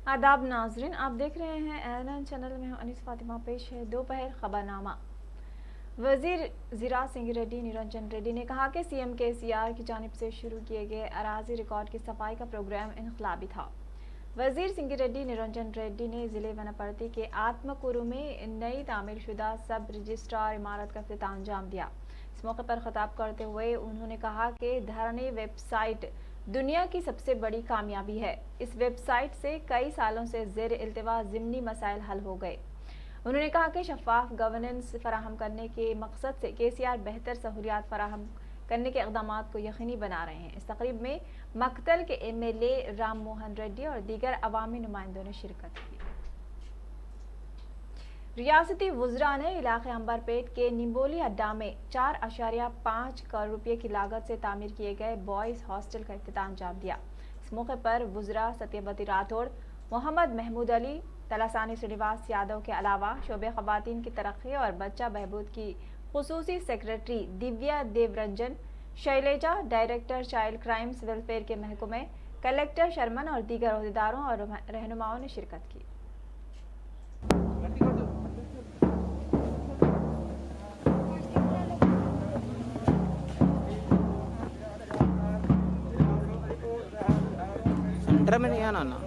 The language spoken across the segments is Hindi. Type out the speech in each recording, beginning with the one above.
आदाब नाजरीन, आप देख रहे हैं एएनएन चैनल में हूं अनीस फातिमा। पेश है दोपहर खबरनामा। वजीर ज़राअत सिंह रेड्डी निरंजन रेड्डी ने कहा कि सीएम केसीआर की जानिब से शुरू किए गए अराजी रिकॉर्ड की सफाई का प्रोग्राम इनकलाबी था। वजीर सिंह रेड्डी निरंजन रेड्डी ने जिले वनपर्ती के आत्मकुरु में नई तामीर शुदा सब रजिस्ट्रार इमारत का इफ्तिताह अंजाम दिया। इस मौके पर खिताब करते हुए उन्होंने कहा कि धरनी वेबसाइट दुनिया की सबसे बड़ी कामयाबी है। इस वेबसाइट से कई सालों से ज़ेर इल्तिवा ज़िमनी मसाइल हल हो गए। उन्होंने कहा कि शफाफ गवर्नेंस फराहम करने के मकसद से केसीआर बेहतर सहूलियात फराहम करने के इक़दाम को यकीनी बना रहे हैं। इस तकरीब में मक्तल के एमएलए राम मोहन रेड्डी और दीगर अवामी नुमाइंदों ने शिरकत की। रियासती वुज़रा ने इलाके अंबरपेट के निम्बोली अड्डा में 4.5 करोड़ रुपये की लागत से तामीर किए गए बॉयज़ हॉस्टल का इफ्तिताह अंजाम दिया। इस मौके पर वुज़रा सत्यवती राठौड़, मोहम्मद महमूद अली, तलासानी श्रीनिवास यादव के अलावा शोबे ख़वातीन की तरक्की और बच्चा बहबूद की खुसूसी secretary Divya Devaranjan, Shailaja, director child crimes welfare के महकमे, कलेक्टर शर्मन और दीगर अहदेदारों और रहनुमाओं ने शिरकत की। सेंटर में नहीं आना ना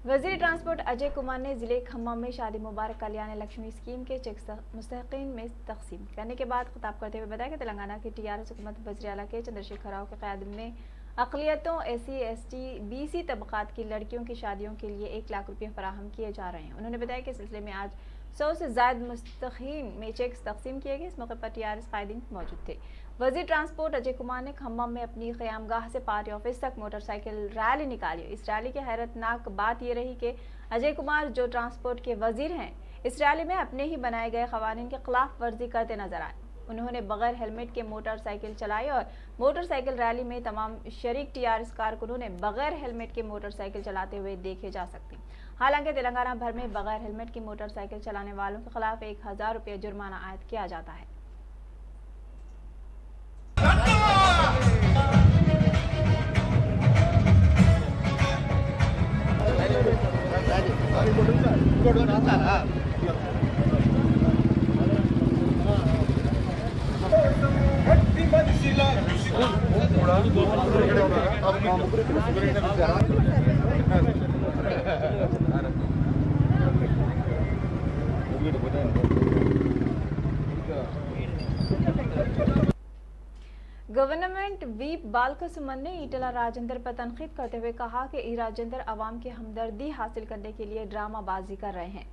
वज़ीर ट्रांसपोर्ट अजय कुमार ने जिले खम्मम में शादी मुबारक कल्याण लक्ष्मी स्कीम के चेक मुस्तहिकीन में तकसीम करने के बाद खिताब करते हुए बताया कि तेलंगाना की टीआरएस हुकूमत वज़ीर आला के चंद्रशेखर राव की क़यादत में अक़लियतों, एससी, एसटी, बीसी तबक़ात की लड़कियों की शादियों के लिए 1 लाख रुपये फराहम किए जा रहे हैं। उन्होंने बताया कि इस सिलसिले में आज 100 से ज़ायद मुस्तहिकीन में चेक तकसीम किए गए। इस मौके पर टीआरएस कायदीन मौजूद थे। वज़ीर ट्रांसपोर्ट अजय कुमार ने खम्मम में अपनी क़यामगाह से पार्टी ऑफिस तक मोटरसाइकिल रैली निकाली। इस रैली की हैरतनाक बात यह रही कि अजय कुमार जो ट्रांसपोर्ट के वज़ीर हैं, इस रैली में अपने ही बनाए गए क़वानीन की खिलाफ वर्जी करते नजर आए। उन्होंने बगैर हेलमेट के मोटरसाइकिल चलाई और मोटरसाइकिल रैली में तमाम शरीक टीआरएस कारकुनों ने बगैर हेलमेट के मोटरसाइकिल चलाते हुए देखे जा सकते। हालांकि तेलंगाना भर में बगैर हेलमेट की मोटरसाइकिल चलाने वालों के खिलाफ 1000 रुपये जुर्माना आयद किया जाता है। गवर्नमेंट व्हीप बालका सुमन ने ईटला राजेंद्र पर तनकीद करते हुए कहा कि राजेंद्र अवाम की हमदर्दी हासिल करने के लिए ड्रामाबाजी कर रहे हैं।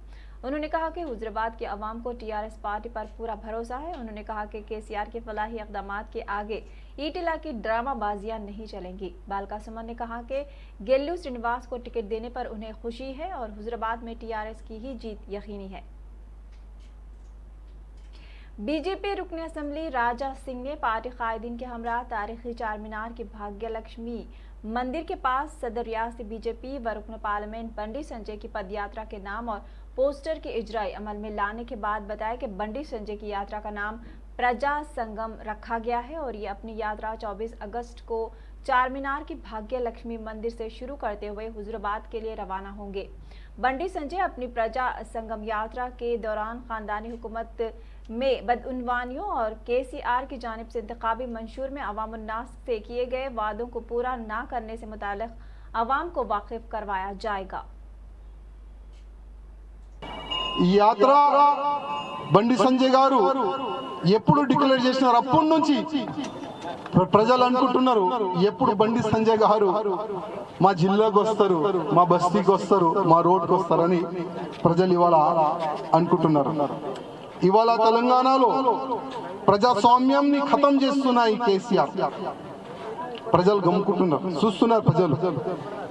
उन्होंने कहा कि हुजराबाद के अवाम को टीआरएस पार्टी पर पूरा भरोसा है। उन्होंने कहा कि केसीआर के फलाही इक़दाम के आगे ईटला की ड्रामाबाजियां नहीं चलेंगी। बालका सुमन ने कहा कि गेल्लू श्रीनिवास को टिकट देने पर उन्हें खुशी है और हुजराबाद में टीआरएस की ही जीत यकीनी है। बीजेपी रुकन असम्बली राजा सिंह ने पार्टी कायदीन के हमरा तारीखी चार मीनार की भाग्य लक्ष्मी मंदिर के पास सदर रियासती बीजेपी व रुकन पार्लियामेंट बंडी संजय की पदयात्रा के नाम और पोस्टर के इजराई अमल में लाने के बाद बताया कि बंडी संजय की यात्रा का नाम प्रजा संगम रखा गया है और ये अपनी यात्रा 24 अगस्त को चार मीनार की भाग्य लक्ष्मी मंदिर से शुरू करते हुए हुजूराबाद के लिए रवाना होंगे। बंडी संजय अपनी प्रजा संगम यात्रा के दौरान खानदानी हुकूमत में बदउनवानियों और केसीआर की जानिब से इंतखाबी मंशूर में अवाम उन्नास से किए गए वादों को पूरा न करने से मुताल्लिक अवाम को वाकिफ करवाया जाएगा। यात्रा బండి సంజయ్ గారు ఎప్పుడు డిక్లేర్ చేసినారు అప్పటి నుంచి ప్రజలు అనుకుంటున్నారు ఎప్పుడు బండి సంజయ్ గారు మా జిల్లాకు వస్తారు, మా బస్తీకి వస్తారు, మా రోడ్కి వస్తారని ప్రజలు ఇవాళ అనుకుంటున్నారు. ఇవాళ తెలంగాణలో ప్రజాస్వామ్యాన్ని ఖతం చేస్తున్నాయి కేసీఆర్. ప్రజలు గమ్ముకుంటున్నారు, చూస్తున్నారు ప్రజలు.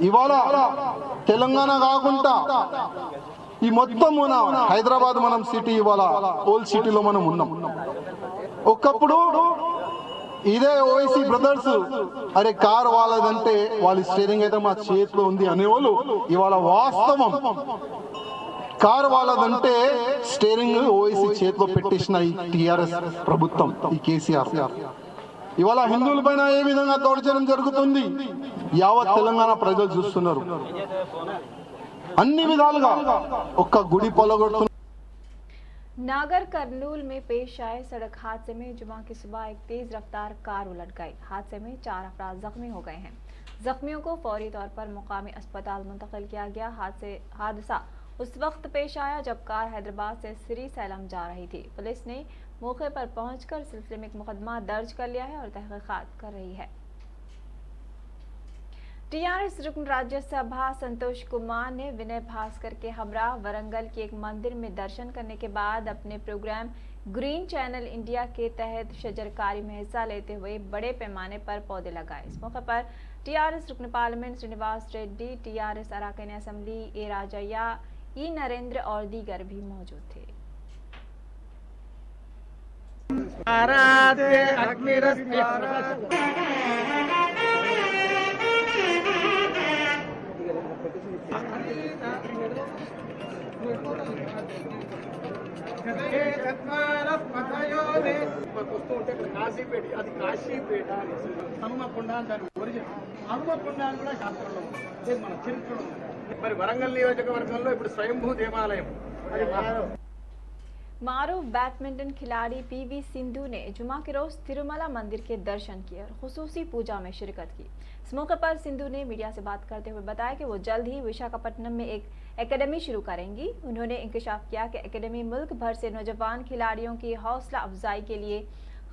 ఇవాళ తెలంగాణ కాకుండా ఈ మొత్తం మన హైదరాబాద్ మనం సిటీ ఇవాళ ఓల్డ్ సిటీలో మనం ఉన్నాం. ఒకప్పుడు ఇదే ఓవైసీ బ్రదర్స్ అరే కార్ వాళ్ళదంటే వాళ్ళ స్టీరింగ్ అయితే మా చేతిలో ఉంది అనేవాళ్ళు. ఇవాళ వాస్తవం కార్ వాళ్ళదంటే స్టీరింగ్ ఓవైసీ చేతిలో పెట్టేసిన ఈ టిఆర్ఎస్ ప్రభుత్వం, ఈ కేసీఆర్. ఇవాళ హిందువుల పైన ఏ విధంగా దౌర్జన్యం జరుగుతుంది యావత్ తెలంగాణ ప్రజలు చూస్తున్నారు. అన్ని విధాలుగా ఒక్క గుడి పొలగొడుతున్నారు. नागर करनूल में पेश आए सड़क हादसे में जुमा की सुबह एक तेज रफ्तार कार उलट गई। हादसे में 4 अफराद जख्मी हो गए हैं। जख्मियों को फौरी तौर पर मुकामी अस्पताल मुंतकिल किया गया। हादसा उस वक्त पेश आया जब कार हैदराबाद से श्री सैलम जा रही थी। पुलिस ने मौके पर पहुंचकर सिलसिले में एक मुकदमा दर्ज कर लिया है और तहकीकात कर रही है। टीआरएस रुकन राज्यसभा संतोष कुमार ने विनय भास्कर के हमरा वरंगल के एक मंदिर में दर्शन करने के बाद अपने प्रोग्राम ग्रीन चैनल इंडिया के तहत शजरकारी में हिस्सा लेते हुए बड़े पैमाने पर पौधे लगाए। इस मौके पर टीआरएस रुकन पार्लियामेंट श्रीनिवास रेड्डी, टीआरएस अराकान assembly A Rajaiah, E Narendra और दीगर भी मौजूद थे। కాశీపేట, అది కాశీపేట హనుమకొండ అంటారు. ఒరిజినల్ హనుమకొండ అని కూడా శాస్త్రంలో ఉంది, మన చరిత్రలో ఉంది. మరి వరంగల్ నియోజకవర్గంలో ఇప్పుడు స్వయంభూ దేవాలయం అది मारूफ बैडमिंटन खिलाड़ी पीवी सिंधु ने जुमा के रोज तिरुमला मंदिर के दर्शन किए और खुसूसी पूजा में शिरकत की। इस मौके पर सिंधु ने मीडिया से बात करते हुए बताया कि वो जल्द ही विशाखापट्टनम में एक एकेडमी शुरू करेंगी। उन्होंने इंकशाफ किया कि एकेडमी मुल्क भर से नौजवान खिलाड़ियों की हौसला अफजाई के लिए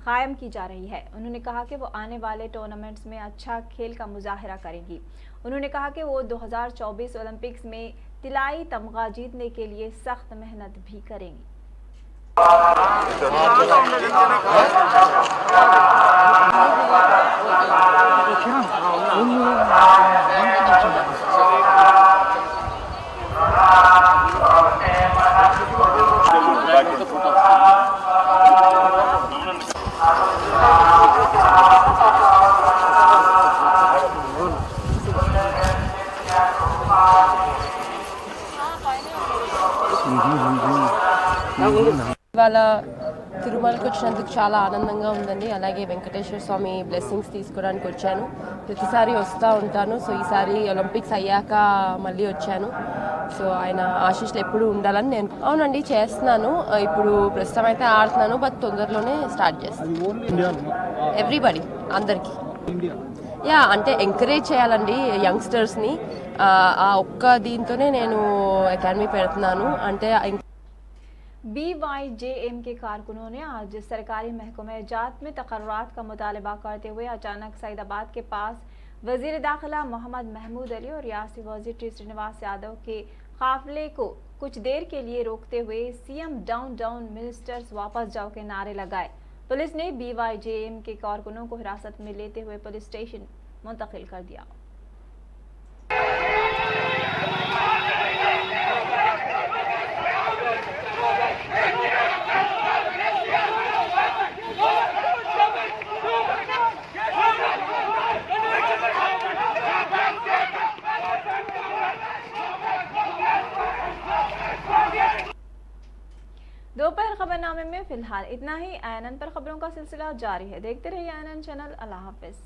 कायम की जा रही है। उन्होंने कहा कि वो आने वाले टूर्नामेंट्स में अच्छा खेल का मुजाहरा करेंगी। उन्होंने कहा कि वो 2024 ओलंपिक्स में तिलाई तमगा जीतने के लिए सख्त मेहनत भी करेंगी। ఇవాళ తిరుమలకు వచ్చినందుకు చాలా ఆనందంగా ఉందండి. అలాగే వెంకటేశ్వర స్వామి బ్లెస్సింగ్స్ తీసుకోవడానికి వచ్చాను. ప్రతిసారి వస్తూ ఉంటాను. సో ఈసారి ఒలింపిక్స్ అయ్యాక మళ్ళీ వచ్చాను. సో ఆయన ఆశీస్సులు ఎప్పుడు ఉండాలని నేను అవునండి చేస్తున్నాను. ఇప్పుడు ప్రస్తుతం అయితే ఆడుతున్నాను, బట్ తొందరలోనే స్టార్ట్ చేస్తాను. ఎవ్రీబడి అందరికీ యా అంటే ఎంకరేజ్ చేయాలండి యంగ్స్టర్స్ని. ఆ ఒక్క దీంతోనే నేను అకాడమీ పెడుతున్నాను. అంటే BYJM के कारकुनों ने आज सरकारी महकमे जात में तकर्रात का मुतालबा करते हुए अचानक सईदाबाद के पास वजीर दाखिला मोहम्मद महमूद अली और रियासती वजीर टी श्रीनिवास यादव के काफिले को कुछ देर के लिए रोकते हुए सीएम डाउन डाउन मिनिस्टर्स वापस जाओ के नारे लगाए। पुलिस ने BYJM के कारकुनों को हिरासत में लेते हुए पुलिस स्टेशन मुंतकिल कर दिया। दोपहर खबरनामे में फिलहाल इतना ही। आनन पर खबरों का सिलसिला जारी है। देखते रहिए आनन चैनल। अल्लाह हाफिज।